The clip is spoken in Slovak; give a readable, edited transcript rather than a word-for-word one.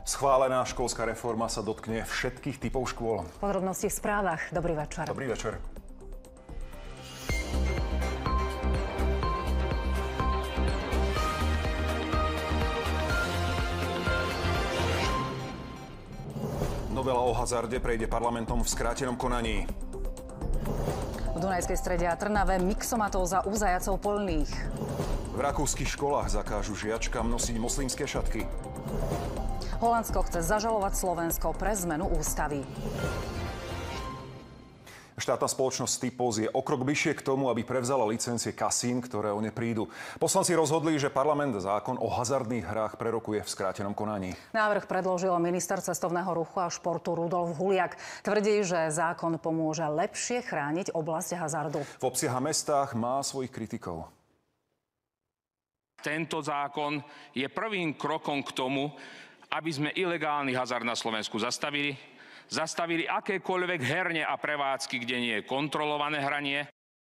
Schválená školská reforma sa dotkne všetkých typov škôl. Podrobnosti v správach. Dobrý večer. Dobrý večer. Novela o hazarde prejde parlamentom v skrátenom konaní. V Dunajskej Strede a Trnave mixomatov za zajacov poľných. V rakúskych školách zakážu žiačkam nosiť moslimské šatky. Holandsko chce zažalovať Slovensko pre zmenu ústavy. Štátna spoločnosť Typos je o krok bližšie k tomu, aby prevzala licencie kasín, ktoré o ne prídu. Poslanci rozhodli, že parlament zákon o hazardných hrách prerokuje v skrátenom konaní. Návrh predložil minister cestovného ruchu a športu Rudolf Huliak. Tvrdí, že zákon pomôže lepšie chrániť oblasť hazardu. V obciach a mestách má svojich kritikov. Tento zákon je prvým krokom k tomu, aby sme ilegálny hazard na Slovensku zastavili akékoľvek herne a prevádzky, kde nie je kontrolované hranie.